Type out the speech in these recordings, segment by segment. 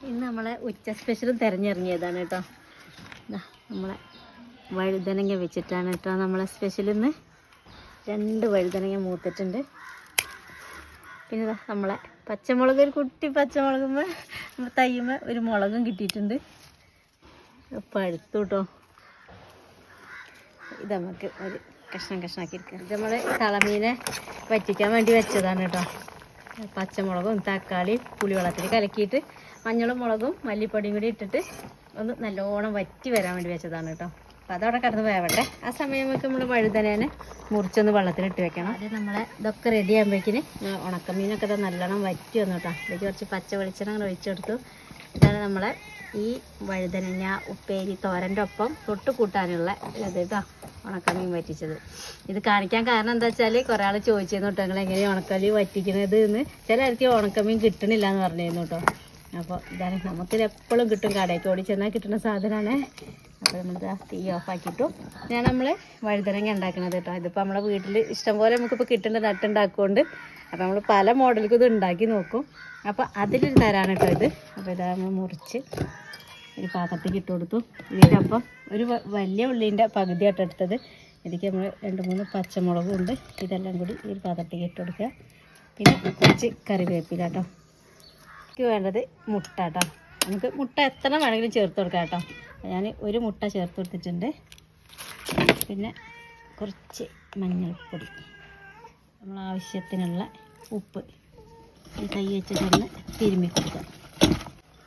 ഇന്ന് നമ്മളെ ഉച്ച സ്പെഷ്യലും തിരഞ്ഞിറങ്ങിയതാണ് കേട്ടോ. നമ്മളെ വഴുതനങ്ങ വെച്ചിട്ടാണ് കേട്ടോ നമ്മളെ സ്പെഷ്യൽ. ഇന്ന് 2 വഴുതനങ്ങ മൂത്തിട്ടുണ്ട്. പിന്നെ നമ്മളെ പച്ചമുളക്, ഒരു കുട്ടി പച്ചമുളകുമ്പോൾ തയ്യുമ്പോൾ ഒരു മുളകും കിട്ടിയിട്ടുണ്ട്. പഴുത്തു കേട്ടോ. ഇത് നമുക്ക് ഒരു കഷ്ണാക്കി എടുക്കാം. ഇത് നമ്മൾ തളമീനെ വറ്റിക്കാൻ വേണ്ടി വെച്ചതാണ് കേട്ടോ. പച്ചമുളകും തക്കാളിയും പുളിവെള്ളത്തിൽ കലക്കിയിട്ട് മഞ്ഞളും മുളകും മല്ലിപ്പൊടിയും കൂടി ഇട്ടിട്ട് ഒന്ന് നല്ലോണം വറ്റി വരാൻ വേണ്ടി വെച്ചതാണ് കേട്ടോ. അപ്പോൾ അതവിടെ കിടന്ന് വേവട്ടെ. ആ സമയം നമുക്ക് നമ്മൾ വഴുതനേനെ മുറിച്ചൊന്ന് വെള്ളത്തിലിട്ട് വെക്കണം. അത് നമ്മളെ ഇതൊക്കെ റെഡി ആകുമ്പോഴേക്കിന് ഉണക്കമീനൊക്കെ നല്ലോണം വറ്റി വന്നു കേട്ടോ. ഇതിലേക്ക് കുറച്ച് പച്ച വെളിച്ചെണ്ണ ഒഴിച്ചെടുത്തു. ഇതാണ് നമ്മളെ ഈ വഴുതനങ്ങ ഉപ്പേരി തോരൻ്റെ ഒപ്പം തൊട്ട് കൂട്ടാനുള്ള ഇത് കേട്ടോ, ഉണക്കമീൻ വറ്റിച്ചത്. ഇത് കാണിക്കാൻ കാരണം എന്താ വെച്ചാൽ കുറേ ആൾ ചോദിച്ചിരുന്നു കേട്ടോ, നിങ്ങൾ എങ്ങനെയാണ് ഉണക്കമീൻ വറ്റിക്കുന്നത് എന്ന്. ചിലർക്ക് ഉണക്കമീൻ കിട്ടണില്ല എന്ന് പറഞ്ഞിരുന്നു കേട്ടോ. അപ്പോൾ ഇതാണ് നമുക്കിത് എപ്പോഴും കിട്ടും, കടയ്ക്ക് ഓടി ചെന്നാൽ കിട്ടുന്ന സാധനമാണ്. അപ്പോൾ നമ്മളിത് തീ ഓഫാക്കിയിട്ടു ഞാൻ നമ്മൾ വഴുതനങ്ങ ഉണ്ടാക്കുന്നത് കേട്ടോ. ഇതിപ്പോൾ നമ്മളെ വീട്ടിൽ ഇഷ്ടംപോലെ നമുക്കിപ്പോൾ കിട്ടേണ്ട നട്ടുണ്ടാക്കുകൊണ്ട് അപ്പോൾ നമ്മൾ പല മോഡലിക്കും ഇത് ഉണ്ടാക്കി നോക്കും. അപ്പോൾ അതിലൊരു തരാണ് കേട്ടോ ഇത്. അപ്പോൾ ഇതാ നമ്മൾ മുറിച്ച് ഒരു പാത്രത്തേക്ക് ഇട്ട് കൊടുത്തു. ഇതിൻ്റെ ഒപ്പം ഒരു വലിയ ഉള്ളിൻ്റെ പകുതിയായിട്ട് എടുത്തത്. ഇതിലേക്ക് നമ്മൾ 2-3 പച്ചമുളകും ഉണ്ട്. ഇതെല്ലാം കൂടി ഒരു പാത്രത്തേക്ക് ഇട്ട് കൊടുക്കുക. പിന്നെ കുറച്ച് കറിവേപ്പില കേട്ടോ. എനിക്ക് വേണ്ടത് മുട്ട കേട്ടോ. നമുക്ക് മുട്ട എത്ര വേണമെങ്കിലും ചേർത്ത് കൊടുക്കാം കേട്ടോ. ഞാൻ ഒരു മുട്ട ചേർത്ത് കൊടുത്തിട്ടുണ്ട്. പിന്നെ കുറച്ച് മഞ്ഞൾപ്പൊടി, നമ്മൾ ആവശ്യത്തിനുള്ള ഉപ്പ് ഈ കൈ വെച്ചിട്ടൊന്ന് തിരുമ്മി കൊടുക്കുക.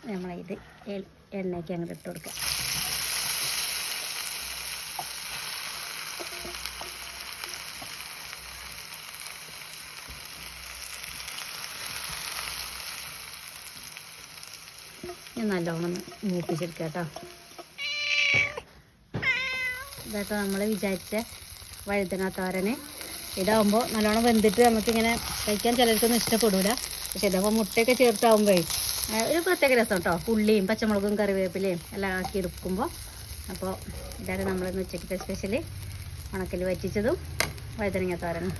നമ്മളിത് എണ്ണയ്ക്ക് അങ്ങോട്ട് ഇട്ട് കൊടുക്കുക. ഞാൻ നല്ലോണം മൂപ്പിച്ചെടുക്കുക കേട്ടോ. ഇതാട്ടോ നമ്മൾ വിചാരിച്ച വഴുതന തോരന്. ഇതാകുമ്പോൾ നല്ലോണം വെന്തിട്ട് നമുക്കിങ്ങനെ കഴിക്കാൻ ചിലർക്കൊന്നും ഇഷ്ടപ്പെടില്ല. പക്ഷെ ഇതാകുമ്പോൾ മുട്ടയൊക്കെ ചേർത്താകുമ്പോഴേ ഒരു പ്രത്യേക രസം കേട്ടോ. ഉള്ളിയും പച്ചമുളകും കറിവേപ്പിലയും എല്ലാം ആക്കി എടുക്കുമ്പോൾ. അപ്പോൾ ഇതാണ് നമ്മളിന്ന് ഉച്ചയ്ക്കത്തെ സ്പെഷ്യൽ, ഉണക്കൽ വറ്റിച്ചതും വഴുതനങ്ങ തോരനും.